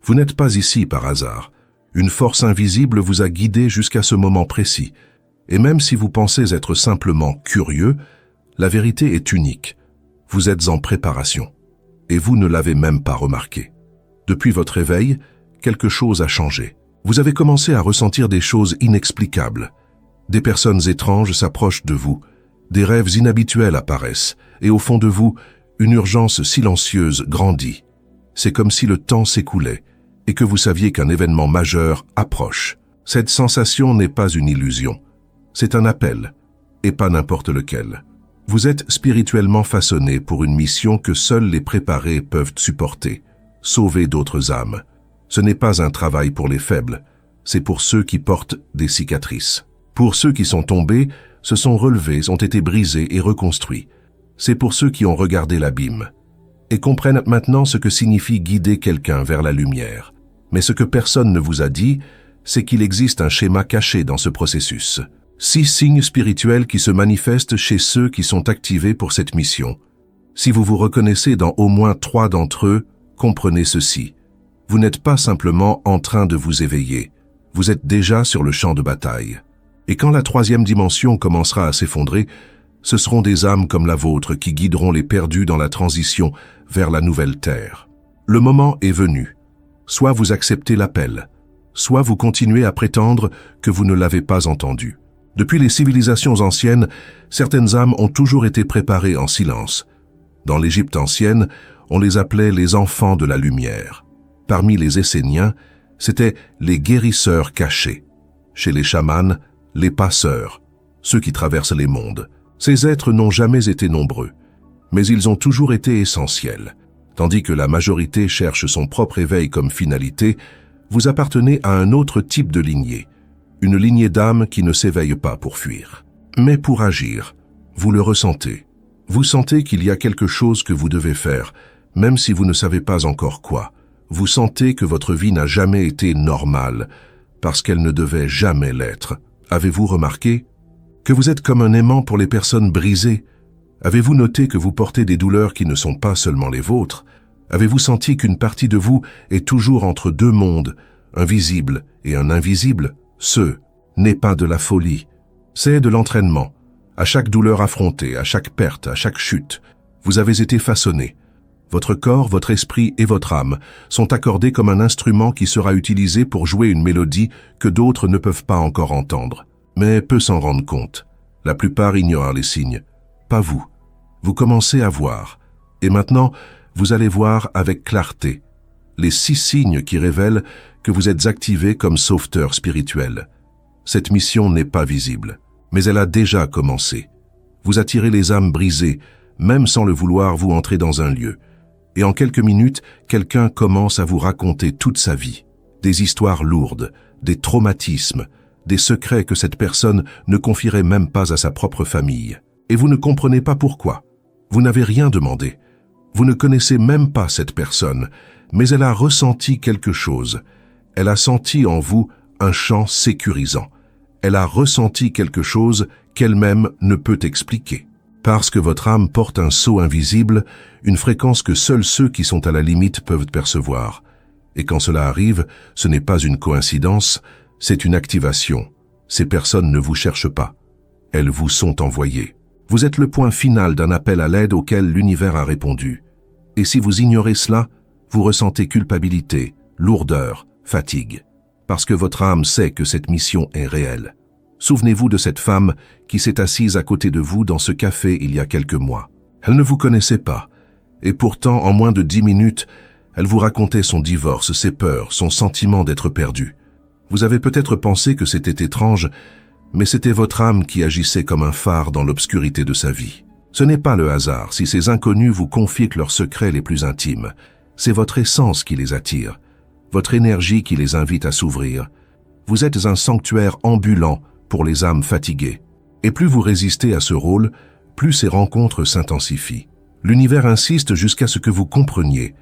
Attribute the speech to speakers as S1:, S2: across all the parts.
S1: Vous n'êtes pas ici par hasard. Une force invisible vous a guidé jusqu'à ce moment précis. Et même si vous pensez être simplement curieux, la vérité est unique. Vous êtes en préparation. Et vous ne l'avez même pas remarqué. Depuis votre éveil, quelque chose a changé. Vous avez commencé à ressentir des choses inexplicables. Des personnes étranges s'approchent de vous. Des rêves inhabituels apparaissent. Et au fond de vous, une urgence silencieuse grandit. C'est comme si le temps s'écoulait et que vous saviez qu'un événement majeur approche. Cette sensation n'est pas une illusion. C'est un appel, et pas n'importe lequel. Vous êtes spirituellement façonné pour une mission que seuls les préparés peuvent supporter. Sauver d'autres âmes. Ce n'est pas un travail pour les faibles, c'est pour ceux qui portent des cicatrices. Pour ceux qui sont tombés, se sont relevés, ont été brisés et reconstruits. C'est pour ceux qui ont regardé l'abîme et comprennent maintenant ce que signifie guider quelqu'un vers la lumière. Mais ce que personne ne vous a dit, c'est qu'il existe un schéma caché dans ce processus. 6 signes spirituels qui se manifestent chez ceux qui sont activés pour cette mission. Si vous vous reconnaissez dans au moins 3 d'entre eux, comprenez ceci. Vous n'êtes pas simplement en train de vous éveiller, vous êtes déjà sur le champ de bataille. Et quand la 3e dimension commencera à s'effondrer, ce seront des âmes comme la vôtre qui guideront les perdus dans la transition vers la nouvelle terre. Le moment est venu. Soit vous acceptez l'appel, soit vous continuez à prétendre que vous ne l'avez pas entendu. Depuis les civilisations anciennes, certaines âmes ont toujours été préparées en silence. Dans l'Égypte ancienne, on les appelait les enfants de la lumière. Parmi les Esséniens, c'étaient les guérisseurs cachés. Chez les chamans, les passeurs, ceux qui traversent les mondes. Ces êtres n'ont jamais été nombreux, mais ils ont toujours été essentiels. Tandis que la majorité cherche son propre éveil comme finalité, vous appartenez à un autre type de lignée, une lignée d'âmes qui ne s'éveille pas pour fuir, mais pour agir. Vous le ressentez. Vous sentez qu'il y a quelque chose que vous devez faire, même si vous ne savez pas encore quoi. Vous sentez que votre vie n'a jamais été normale, parce qu'elle ne devait jamais l'être. Avez-vous remarqué que vous êtes comme un aimant pour les personnes brisées? Avez-vous noté que vous portez des douleurs qui ne sont pas seulement les vôtres? Avez-vous senti qu'une partie de vous est toujours entre 2 mondes, un visible et un invisible? Ce n'est pas de la folie, c'est de l'entraînement. À chaque douleur affrontée, à chaque perte, à chaque chute, vous avez été façonné. Votre corps, votre esprit et votre âme sont accordés comme un instrument qui sera utilisé pour jouer une mélodie que d'autres ne peuvent pas encore entendre. Mais peu s'en rendent compte. La plupart ignorent les signes. Pas vous. Vous commencez à voir. Et maintenant, vous allez voir avec clarté les 6 signes qui révèlent que vous êtes activé comme sauveteur spirituel. Cette mission n'est pas visible, mais elle a déjà commencé. Vous attirez les âmes brisées, même sans le vouloir, vous entrez dans un lieu. Et en quelques minutes, quelqu'un commence à vous raconter toute sa vie. Des histoires lourdes, des traumatismes, des secrets que cette personne ne confierait même pas à sa propre famille. Et vous ne comprenez pas pourquoi. Vous n'avez rien demandé. Vous ne connaissez même pas cette personne, mais elle a ressenti quelque chose. Elle a senti en vous un champ sécurisant. Elle a ressenti quelque chose qu'elle-même ne peut expliquer. Parce que votre âme porte un sceau invisible, une fréquence que seuls ceux qui sont à la limite peuvent percevoir. Et quand cela arrive, ce n'est pas une coïncidence, c'est une activation. Ces personnes ne vous cherchent pas. Elles vous sont envoyées. Vous êtes le point final d'un appel à l'aide auquel l'univers a répondu. Et si vous ignorez cela, vous ressentez culpabilité, lourdeur, fatigue. Parce que votre âme sait que cette mission est réelle. Souvenez-vous de cette femme qui s'est assise à côté de vous dans ce café il y a quelques mois. Elle ne vous connaissait pas. Et pourtant, en moins de 10 minutes, elle vous racontait son divorce, ses peurs, son sentiment d'être perdu. Vous avez peut-être pensé que c'était étrange, mais c'était votre âme qui agissait comme un phare dans l'obscurité de sa vie. Ce n'est pas le hasard si ces inconnus vous confient leurs secrets les plus intimes. C'est votre essence qui les attire, votre énergie qui les invite à s'ouvrir. Vous êtes un sanctuaire ambulant pour les âmes fatiguées. Et plus vous résistez à ce rôle, plus ces rencontres s'intensifient. L'univers insiste jusqu'à ce que vous compreniez.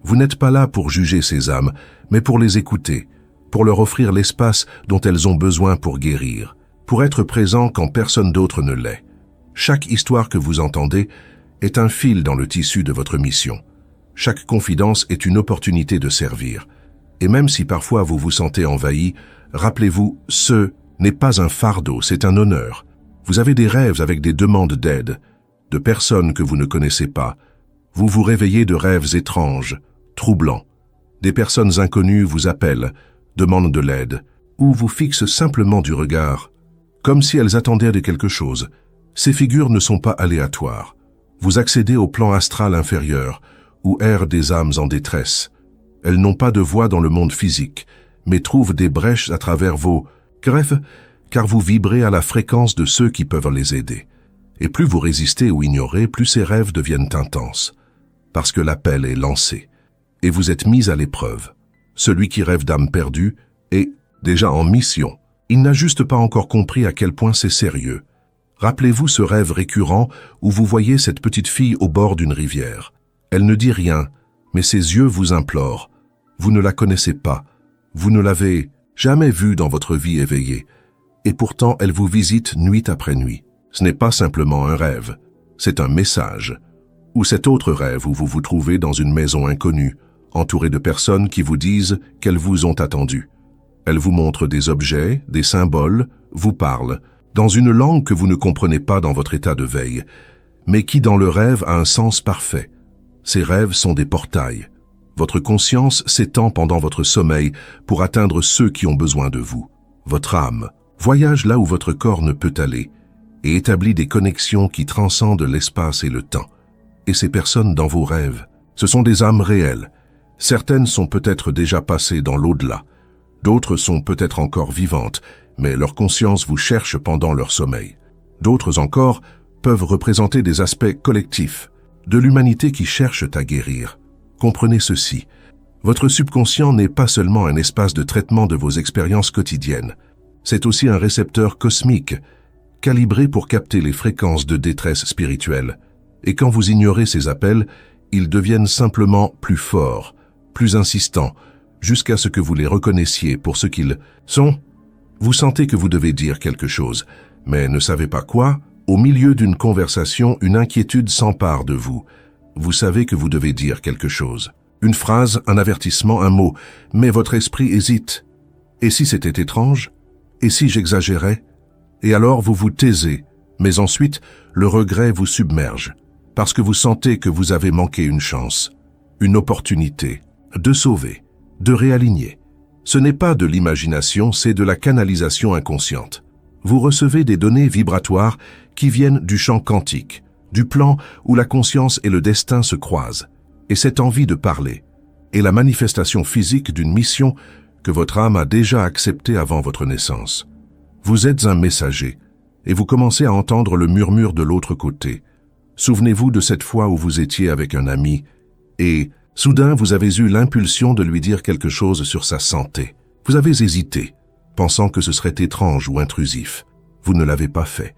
S1: Vous n'êtes pas là pour juger ces âmes, mais pour les écouter, pour leur offrir l'espace dont elles ont besoin pour guérir, pour être présent quand personne d'autre ne l'est. Chaque histoire que vous entendez est un fil dans le tissu de votre mission. Chaque confidence est une opportunité de servir. Et même si parfois vous vous sentez envahi, rappelez-vous, ce n'est pas un fardeau, c'est un honneur. Vous avez des rêves avec des demandes d'aide, de personnes que vous ne connaissez pas. Vous vous réveillez de rêves étranges, troublants. Des personnes inconnues vous appellent, demandent de l'aide, ou vous fixent simplement du regard, comme si elles attendaient de quelque chose. Ces figures ne sont pas aléatoires. Vous accédez au plan astral inférieur, où errent des âmes en détresse. Elles n'ont pas de voix dans le monde physique, mais trouvent des brèches à travers vos greffes, car vous vibrez à la fréquence de ceux qui peuvent les aider. Et plus vous résistez ou ignorez, plus ces rêves deviennent intenses, parce que l'appel est lancé, et vous êtes mis à l'épreuve. Celui qui rêve d'âme perdue est déjà en mission. Il n'a juste pas encore compris à quel point c'est sérieux. Rappelez-vous ce rêve récurrent où vous voyez cette petite fille au bord d'une rivière. Elle ne dit rien, mais ses yeux vous implorent. Vous ne la connaissez pas, vous ne l'avez jamais vue dans votre vie éveillée, et pourtant elle vous visite nuit après nuit. Ce n'est pas simplement un rêve, c'est un message. Ou cet autre rêve où vous vous trouvez dans une maison inconnue, entouré de personnes qui vous disent qu'elles vous ont attendu. Elles vous montrent des objets, des symboles, vous parlent, dans une langue que vous ne comprenez pas dans votre état de veille, mais qui dans le rêve a un sens parfait. Ces rêves sont des portails. Votre conscience s'étend pendant votre sommeil pour atteindre ceux qui ont besoin de vous. Votre âme voyage là où votre corps ne peut aller et établit des connexions qui transcendent l'espace et le temps. Et ces personnes dans vos rêves, ce sont des âmes réelles. Certaines sont peut-être déjà passées dans l'au-delà. D'autres sont peut-être encore vivantes, mais leur conscience vous cherche pendant leur sommeil. D'autres encore peuvent représenter des aspects collectifs, de l'humanité qui cherche à guérir. Comprenez ceci, votre subconscient n'est pas seulement un espace de traitement de vos expériences quotidiennes, c'est aussi un récepteur cosmique, calibré pour capter les fréquences de détresse spirituelle. Et quand vous ignorez ces appels, ils deviennent simplement plus forts, plus insistants, jusqu'à ce que vous les reconnaissiez pour ce qu'ils sont. Vous sentez que vous devez dire quelque chose, mais ne savez pas quoi. Au milieu d'une conversation, une inquiétude s'empare de vous. Vous savez que vous devez dire quelque chose. Une phrase, un avertissement, un mot, mais votre esprit hésite. Et si c'était étrange? Et si j'exagérais? Et alors vous vous taisez, mais ensuite le regret vous submerge, parce que vous sentez que vous avez manqué une chance, une opportunité, de sauver, de réaligner. Ce n'est pas de l'imagination, c'est de la canalisation inconsciente. Vous recevez des données vibratoires qui viennent du champ quantique, du plan où la conscience et le destin se croisent, et cette envie de parler est la manifestation physique d'une mission que votre âme a déjà acceptée avant votre naissance. Vous êtes un messager, et vous commencez à entendre le murmure de l'autre côté. Souvenez-vous de cette fois où vous étiez avec un ami, et soudain vous avez eu l'impulsion de lui dire quelque chose sur sa santé. Vous avez hésité, pensant que ce serait étrange ou intrusif. Vous ne l'avez pas fait.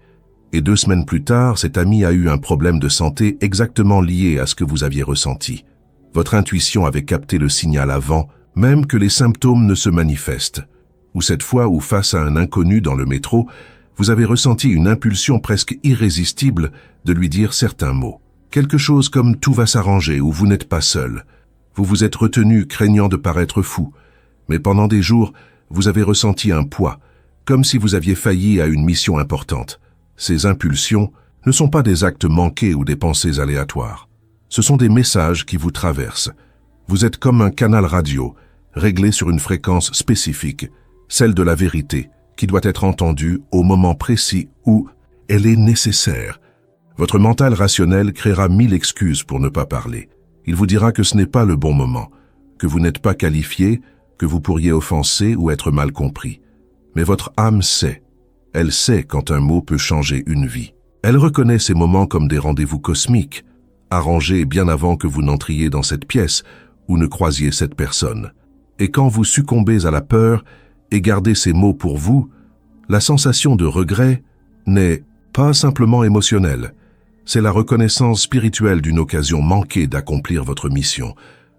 S1: Et 2 semaines plus tard, cet ami a eu un problème de santé exactement lié à ce que vous aviez ressenti. Votre intuition avait capté le signal avant, même que les symptômes ne se manifestent. Ou cette fois où, face à un inconnu dans le métro, vous avez ressenti une impulsion presque irrésistible de lui dire certains mots. Quelque chose comme « tout va s'arranger » ou « vous n'êtes pas seul ». Vous vous êtes retenu craignant de paraître fou, mais pendant des jours, vous avez ressenti un poids, comme si vous aviez failli à une mission importante. Ces impulsions ne sont pas des actes manqués ou des pensées aléatoires. Ce sont des messages qui vous traversent. Vous êtes comme un canal radio, réglé sur une fréquence spécifique, celle de la vérité, qui doit être entendue au moment précis où elle est nécessaire. Votre mental rationnel créera 1000 excuses pour ne pas parler. Il vous dira que ce n'est pas le bon moment, que vous n'êtes pas qualifié, que vous pourriez offenser ou être mal compris. Mais votre âme sait. Elle sait quand un mot peut changer une vie. Elle reconnaît ces moments comme des rendez-vous cosmiques, arrangés bien avant que vous n'entriez dans cette pièce ou ne croisiez cette personne. Et quand vous succombez à la peur et gardez ces mots pour vous, la sensation de regret n'est pas simplement émotionnelle. C'est la reconnaissance spirituelle d'une occasion manquée d'accomplir votre mission.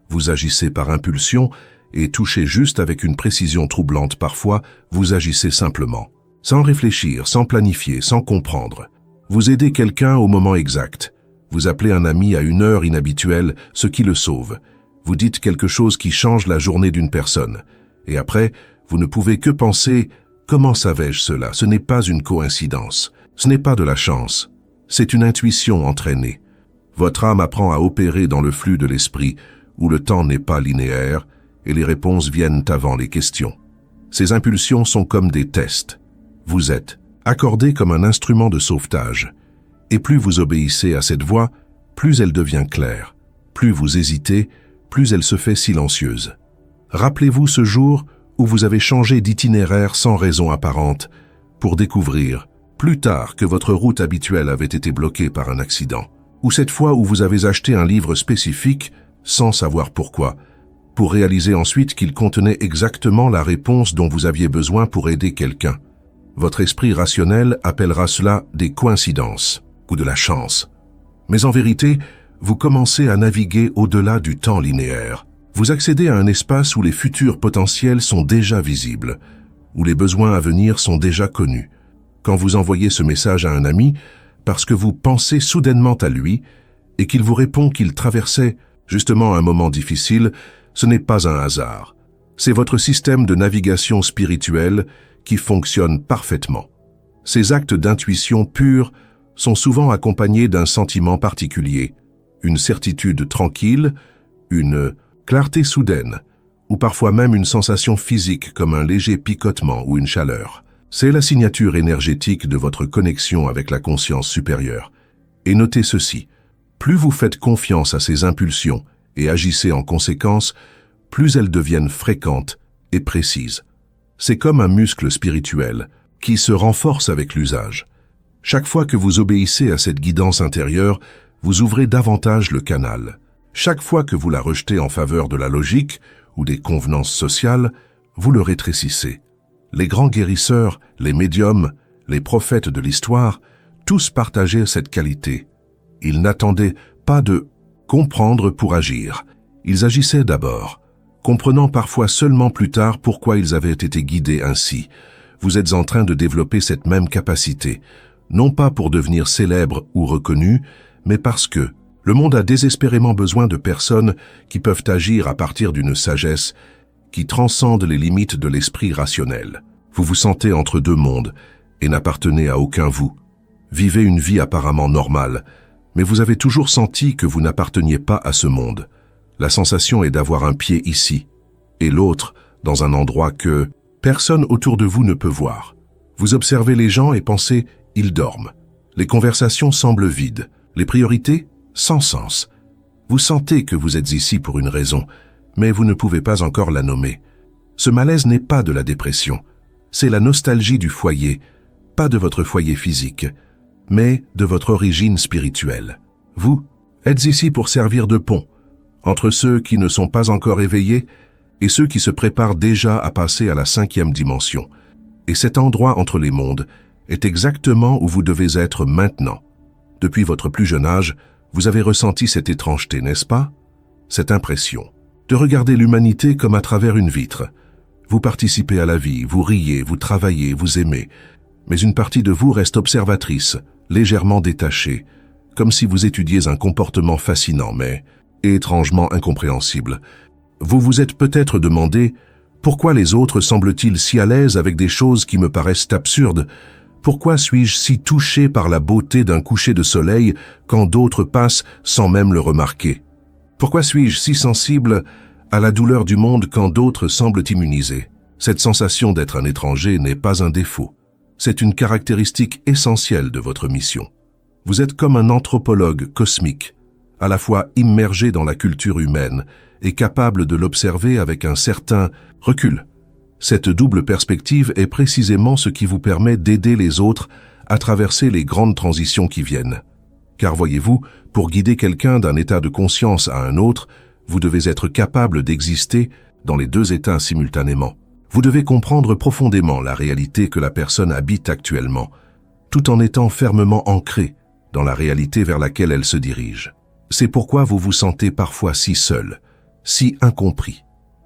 S1: Vous agissez par impulsion et touchez juste avec une précision troublante parfois, vous agissez simplement. Sans réfléchir, sans planifier, sans comprendre. Vous aidez quelqu'un au moment exact. Vous appelez un ami à une heure inhabituelle, ce qui le sauve. Vous dites quelque chose qui change la journée d'une personne. Et après, vous ne pouvez que penser « Comment savais-je cela ?» Ce n'est pas une coïncidence. Ce n'est pas de la chance. C'est une intuition entraînée. Votre âme apprend à opérer dans le flux de l'esprit, où le temps n'est pas linéaire, et les réponses viennent avant les questions. Ces impulsions sont comme des tests. Vous êtes accordé comme un instrument de sauvetage. Et plus vous obéissez à cette voix, plus elle devient claire. Plus vous hésitez, plus elle se fait silencieuse. Rappelez-vous ce jour où vous avez changé d'itinéraire sans raison apparente pour découvrir, plus tard, que votre route habituelle avait été bloquée par un accident. Ou cette fois où vous avez acheté un livre spécifique sans savoir pourquoi, pour réaliser ensuite qu'il contenait exactement la réponse dont vous aviez besoin pour aider quelqu'un. Votre esprit rationnel appellera cela des coïncidences ou de la chance. Mais en vérité, vous commencez à naviguer au-delà du temps linéaire. Vous accédez à un espace où les futurs potentiels sont déjà visibles, où les besoins à venir sont déjà connus. Quand vous envoyez ce message à un ami, parce que vous pensez soudainement à lui, et qu'il vous répond qu'il traversait justement un moment difficile, ce n'est pas un hasard. C'est votre système de navigation spirituelle qui fonctionne parfaitement. Ces actes d'intuition pure sont souvent accompagnés d'un sentiment particulier, une certitude tranquille, une clarté soudaine, ou parfois même une sensation physique comme un léger picotement ou une chaleur. C'est la signature énergétique de votre connexion avec la conscience supérieure. Et notez ceci, plus vous faites confiance à ces impulsions et agissez en conséquence, plus elles deviennent fréquentes et précises. C'est comme un muscle spirituel qui se renforce avec l'usage. Chaque fois que vous obéissez à cette guidance intérieure, vous ouvrez davantage le canal. Chaque fois que vous la rejetez en faveur de la logique ou des convenances sociales, vous le rétrécissez. Les grands guérisseurs, les médiums, les prophètes de l'histoire, tous partageaient cette qualité. Ils n'attendaient pas de comprendre pour agir. Ils agissaient d'abord, comprenant parfois seulement plus tard pourquoi ils avaient été guidés ainsi. Vous êtes en train de développer cette même capacité, non pas pour devenir célèbre ou reconnu, mais parce que le monde a désespérément besoin de personnes qui peuvent agir à partir d'une sagesse qui transcende les limites de l'esprit rationnel. Vous vous sentez entre deux mondes et n'appartenez à aucun vous. Vivez une vie apparemment normale, mais vous avez toujours senti que vous n'apparteniez pas à ce monde. La sensation est d'avoir un pied ici et l'autre dans un endroit que personne autour de vous ne peut voir. Vous observez les gens et pensez « ils dorment ». Les conversations semblent vides, les priorités sans sens. Vous sentez que vous êtes ici pour une raison, mais vous ne pouvez pas encore la nommer. Ce malaise n'est pas de la dépression, c'est la nostalgie du foyer, pas de votre foyer physique, mais de votre origine spirituelle. Vous êtes ici pour servir de pont entre ceux qui ne sont pas encore éveillés et ceux qui se préparent déjà à passer à la 5e dimension. Et cet endroit entre les mondes est exactement où vous devez être maintenant. Depuis votre plus jeune âge, vous avez ressenti cette étrangeté, n'est-ce pas? Cette impression de regarder l'humanité comme à travers une vitre. Vous participez à la vie, vous riez, vous travaillez, vous aimez, mais une partie de vous reste observatrice, légèrement détachée, comme si vous étudiez un comportement fascinant, mais étrangement incompréhensible. Vous vous êtes peut-être demandé pourquoi les autres semblent-ils si à l'aise avec des choses qui me paraissent absurdes? Pourquoi suis-je si touché par la beauté d'un coucher de soleil quand d'autres passent sans même le remarquer? Pourquoi suis-je si sensible à la douleur du monde quand d'autres semblent immunisés? Cette sensation d'être un étranger n'est pas un défaut. C'est une caractéristique essentielle de votre mission. Vous êtes comme un anthropologue cosmique, à la fois immergé dans la culture humaine et capable de l'observer avec un certain recul. Cette double perspective est précisément ce qui vous permet d'aider les autres à traverser les grandes transitions qui viennent. Car voyez-vous, pour guider quelqu'un d'un état de conscience à un autre, vous devez être capable d'exister dans les deux états simultanément. Vous devez comprendre profondément la réalité que la personne habite actuellement, tout en étant fermement ancré dans la réalité vers laquelle elle se dirige. C'est pourquoi vous vous sentez parfois si seul, si incompris.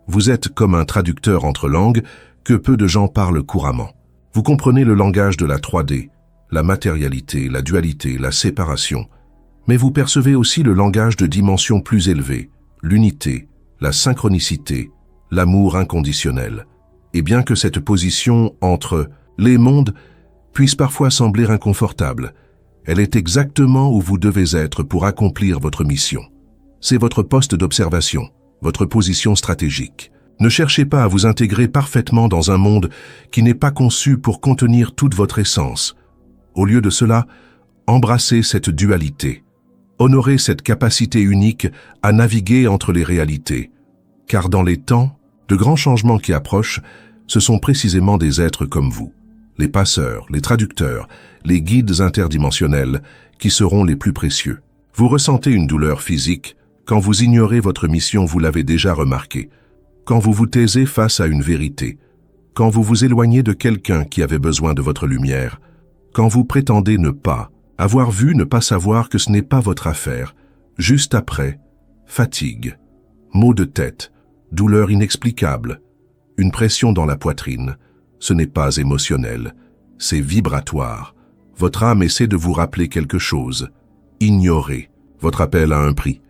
S1: Vous êtes comme un traducteur entre langues que peu de gens parlent couramment. Vous comprenez le langage de la 3D, la matérialité, la dualité, la séparation, mais vous percevez aussi le langage de dimensions plus élevées, l'unité, la synchronicité, l'amour inconditionnel. Et bien que cette position entre les mondes puisse parfois sembler inconfortable, elle est exactement où vous devez être pour accomplir votre mission. C'est votre poste d'observation, votre position stratégique. Ne cherchez pas à vous intégrer parfaitement dans un monde qui n'est pas conçu pour contenir toute votre essence. Au lieu de cela, embrassez cette dualité. Honorez cette capacité unique à naviguer entre les réalités. Car dans les temps, de grands changements qui approchent, ce sont précisément des êtres comme vous, les passeurs, les traducteurs, les guides interdimensionnels, qui seront les plus précieux. Vous ressentez une douleur physique quand vous ignorez votre mission, vous l'avez déjà remarqué. Quand vous vous taisez face à une vérité, quand vous vous éloignez de quelqu'un qui avait besoin de votre lumière, quand vous prétendez ne pas avoir vu, ne pas savoir que ce n'est pas votre affaire, juste après, fatigue, maux de tête, douleur inexplicable, une pression dans la poitrine. Ce n'est pas émotionnel, c'est vibratoire. Votre âme essaie de vous rappeler quelque chose. Ignorez. Votre appel a un prix,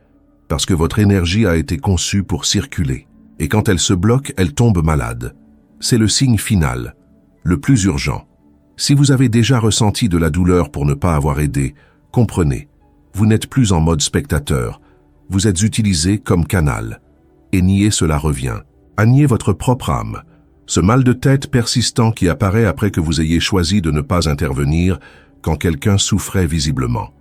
S1: parce que votre énergie a été conçue pour circuler. Et quand elle se bloque, elle tombe malade. C'est le signe final, le plus urgent. Si vous avez déjà ressenti de la douleur pour ne pas avoir aidé, comprenez, vous n'êtes plus en mode spectateur, vous êtes utilisé comme canal. Et nier cela revient à nier votre propre âme, ce mal de tête persistant qui apparaît après que vous ayez choisi de ne pas intervenir quand quelqu'un souffrait visiblement.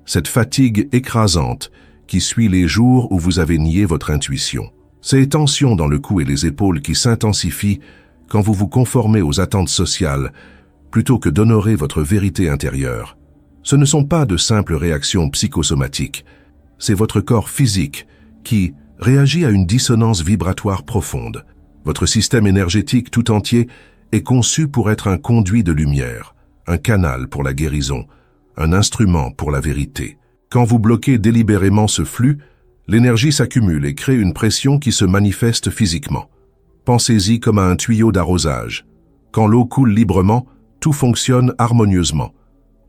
S1: Cette fatigue écrasante qui suit les jours où vous avez nié votre intuition. Ces tensions dans le cou et les épaules qui s'intensifient quand vous vous conformez aux attentes sociales plutôt que d'honorer votre vérité intérieure. Ce ne sont pas de simples réactions psychosomatiques, c'est votre corps physique qui réagit à une dissonance vibratoire profonde. Votre système énergétique tout entier est conçu pour être un conduit de lumière, un canal pour la guérison, un instrument pour la vérité. Quand vous bloquez délibérément ce flux, l'énergie s'accumule et crée une pression qui se manifeste physiquement. Pensez-y comme à un tuyau d'arrosage. Quand l'eau coule librement, tout fonctionne harmonieusement.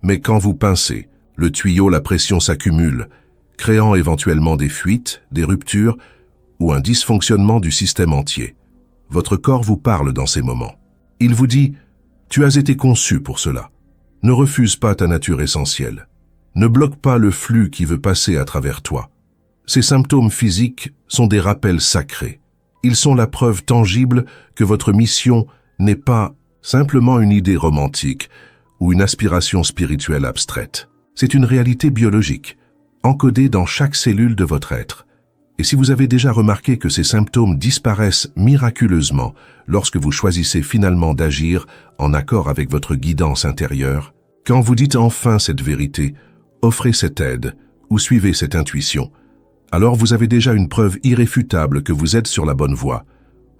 S1: Mais quand vous pincez, le tuyau, la pression s'accumule, créant éventuellement des fuites, des ruptures ou un dysfonctionnement du système entier. Votre corps vous parle dans ces moments. Il vous dit « Tu as été conçu pour cela. Ne refuse pas ta nature essentielle. Ne bloque pas le flux qui veut passer à travers toi. » Ces symptômes physiques sont des rappels sacrés. Ils sont la preuve tangible que votre mission n'est pas simplement une idée romantique ou une aspiration spirituelle abstraite. C'est une réalité biologique, encodée dans chaque cellule de votre être. Et si vous avez déjà remarqué que ces symptômes disparaissent miraculeusement lorsque vous choisissez finalement d'agir en accord avec votre guidance intérieure, quand vous dites enfin cette vérité, offrez cette aide ou suivez cette intuition, alors vous avez déjà une preuve irréfutable que vous êtes sur la bonne voie.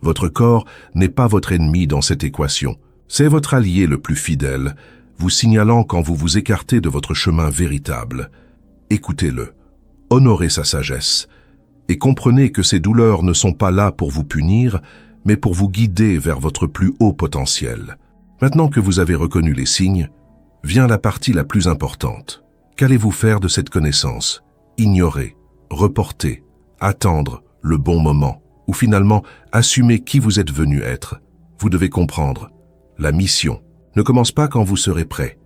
S1: Votre corps n'est pas votre ennemi dans cette équation. C'est votre allié le plus fidèle, vous signalant quand vous vous écartez de votre chemin véritable. Écoutez-le, honorez sa sagesse, et comprenez que ces douleurs ne sont pas là pour vous punir, mais pour vous guider vers votre plus haut potentiel. Maintenant que vous avez reconnu les signes, vient la partie la plus importante. Qu'allez-vous faire de cette connaissance? Ignorer, reporter, attendre le bon moment, ou finalement assumer qui vous êtes venu être. Vous devez comprendre, la mission ne commence pas quand vous serez prêt.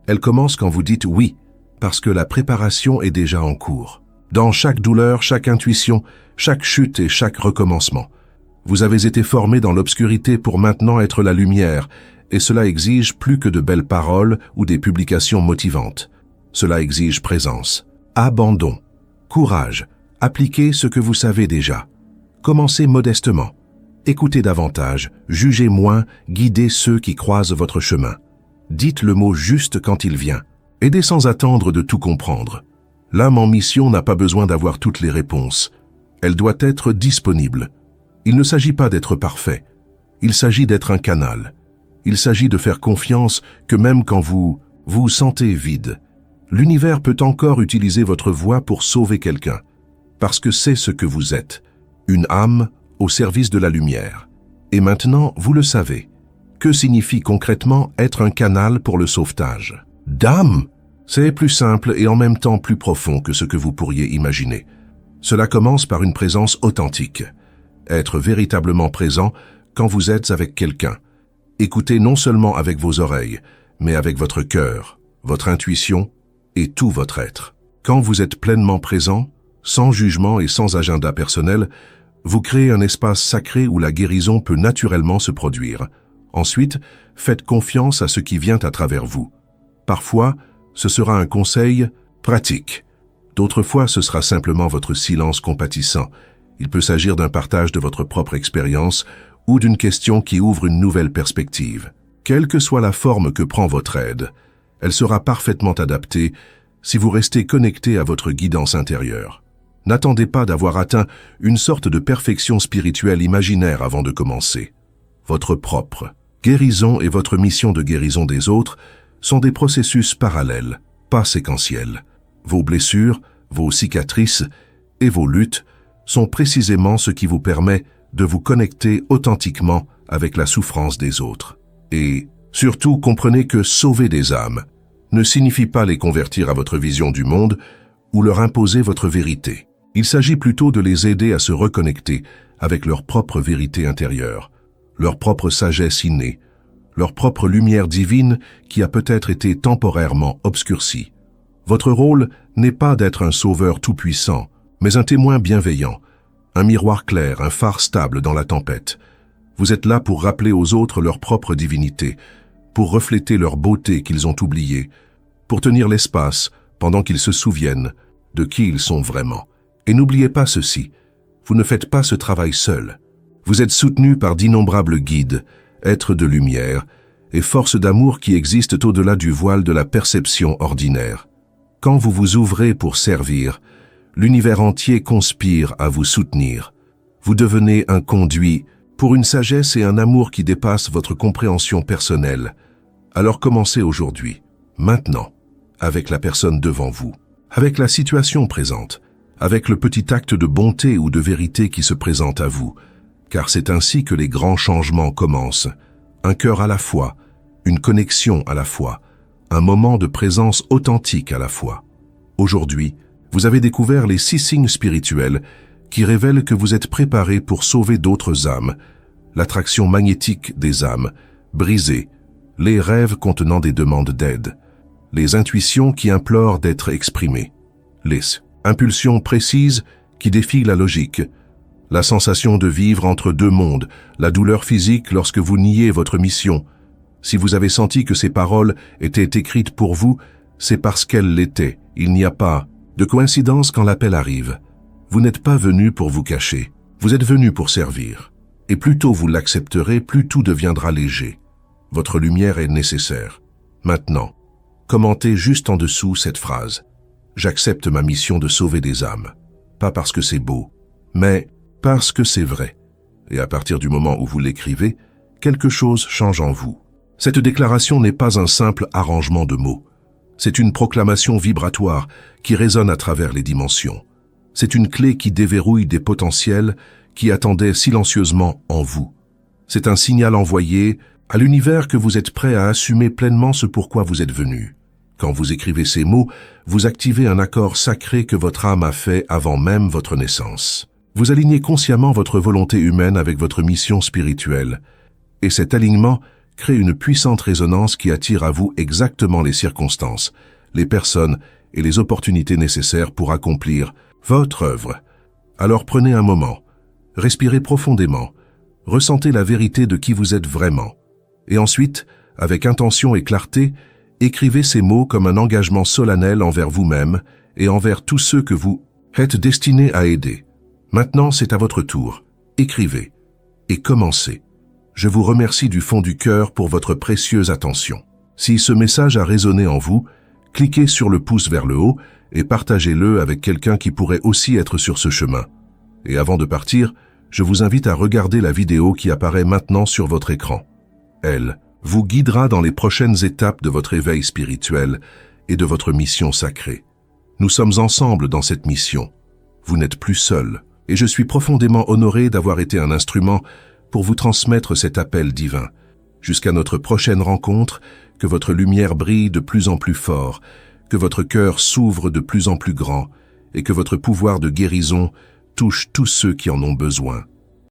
S1: Elle commence quand vous dites oui, parce que la préparation est déjà en cours. Dans chaque douleur, chaque intuition, chaque chute et chaque recommencement, vous avez été formé dans l'obscurité pour maintenant être la lumière, et cela exige plus que de belles paroles ou des publications motivantes. Cela exige présence, abandon, courage, appliquez ce que vous savez déjà. Commencez modestement. Écoutez davantage, jugez moins, guidez ceux qui croisent votre chemin. Dites le mot juste quand il vient. Aidez sans attendre de tout comprendre. L'âme en mission n'a pas besoin d'avoir toutes les réponses. Elle doit être disponible. Il ne s'agit pas d'être parfait. Il s'agit d'être un canal. Il s'agit de faire confiance que même quand vous vous sentez vide, l'univers peut encore utiliser votre voix pour sauver quelqu'un. Parce que c'est ce que vous êtes. Une âme au service de la lumière. Et maintenant, vous le savez. Que signifie concrètement être un canal pour le sauvetage? D'âme! C'est plus simple et en même temps plus profond que ce que vous pourriez imaginer. Cela commence par une présence authentique. être véritablement présent quand vous êtes avec quelqu'un. Écoutez non seulement avec vos oreilles, mais avec votre cœur, votre intuition et tout votre être. Quand vous êtes pleinement présent, sans jugement et sans agenda personnel, vous créez un espace sacré où la guérison peut naturellement se produire. Ensuite, faites confiance à ce qui vient à travers vous. Parfois, ce sera un conseil pratique. D'autres fois, ce sera simplement votre silence compatissant. Il peut s'agir d'un partage de votre propre expérience ou d'une question qui ouvre une nouvelle perspective. Quelle que soit la forme que prend votre aide, elle sera parfaitement adaptée si vous restez connecté à votre guidance intérieure. N'attendez pas d'avoir atteint une sorte de perfection spirituelle imaginaire avant de commencer. Votre propre guérison et votre mission de guérison des autres sont des processus parallèles, pas séquentiels. Vos blessures, vos cicatrices et vos luttes sont précisément ce qui vous permet de vous connecter authentiquement avec la souffrance des autres. Et surtout, comprenez que sauver des âmes ne signifie pas les convertir à votre vision du monde ou leur imposer votre vérité. Il s'agit plutôt de les aider à se reconnecter avec leur propre vérité intérieure, leur propre sagesse innée, leur propre lumière divine qui a peut-être été temporairement obscurcie. Votre rôle n'est pas d'être un sauveur tout-puissant, mais un témoin bienveillant, un miroir clair, un phare stable dans la tempête. Vous êtes là pour rappeler aux autres leur propre divinité, pour refléter leur beauté qu'ils ont oubliée, pour tenir l'espace pendant qu'ils se souviennent de qui ils sont vraiment. Et n'oubliez pas ceci, vous ne faites pas ce travail seul. Vous êtes soutenu par d'innombrables guides, êtres de lumière et forces d'amour qui existent au-delà du voile de la perception ordinaire. Quand vous vous ouvrez pour servir, l'univers entier conspire à vous soutenir. Vous devenez un conduit pour une sagesse et un amour qui dépassent votre compréhension personnelle. Alors commencez aujourd'hui, maintenant, avec la personne devant vous, avec la situation présente, avec le petit acte de bonté ou de vérité qui se présente à vous, car c'est ainsi que les grands changements commencent. Un cœur à la fois, une connexion à la fois, un moment de présence authentique à la fois. Aujourd'hui, vous avez découvert les 6 signes spirituels qui révèlent que vous êtes préparé pour sauver d'autres âmes, l'attraction magnétique des âmes, brisées, les rêves contenant des demandes d'aide, les intuitions qui implorent d'être exprimées, les impulsions précises qui défient la logique, la sensation de vivre entre deux mondes, la douleur physique lorsque vous niez votre mission. Si vous avez senti que ces paroles étaient écrites pour vous, c'est parce qu'elles l'étaient. Il n'y a pas de coïncidence quand l'appel arrive. Vous n'êtes pas venu pour vous cacher, vous êtes venu pour servir. Et plus tôt vous l'accepterez, plus tout deviendra léger. Votre lumière est nécessaire. Maintenant, commentez juste en dessous cette phrase. J'accepte ma mission de sauver des âmes. Pas parce que c'est beau, mais parce que c'est vrai. Et à partir du moment où vous l'écrivez, quelque chose change en vous. Cette déclaration n'est pas un simple arrangement de mots. C'est une proclamation vibratoire qui résonne à travers les dimensions. C'est une clé qui déverrouille des potentiels qui attendaient silencieusement en vous. C'est un signal envoyé à l'univers que vous êtes prêt à assumer pleinement ce pourquoi vous êtes venu. Quand vous écrivez ces mots, vous activez un accord sacré que votre âme a fait avant même votre naissance. Vous alignez consciemment votre volonté humaine avec votre mission spirituelle. Et cet alignement crée une puissante résonance qui attire à vous exactement les circonstances, les personnes et les opportunités nécessaires pour accomplir votre œuvre. Alors prenez un moment, respirez profondément, ressentez la vérité de qui vous êtes vraiment. Et ensuite, avec intention et clarté, écrivez ces mots comme un engagement solennel envers vous-même et envers tous ceux que vous êtes destinés à aider. Maintenant, c'est à votre tour. Écrivez et commencez. Je vous remercie du fond du cœur pour votre précieuse attention. Si ce message a résonné en vous, cliquez sur le pouce vers le haut et partagez-le avec quelqu'un qui pourrait aussi être sur ce chemin. Et avant de partir, je vous invite à regarder la vidéo qui apparaît maintenant sur votre écran. Elle vous guidera dans les prochaines étapes de votre éveil spirituel et de votre mission sacrée. Nous sommes ensemble dans cette mission. Vous n'êtes plus seul, et je suis profondément honoré d'avoir été un instrument pour vous transmettre cet appel divin. Jusqu'à notre prochaine rencontre, que votre lumière brille de plus en plus fort, que votre cœur s'ouvre de plus en plus grand, et que votre pouvoir de guérison touche tous ceux qui en ont besoin.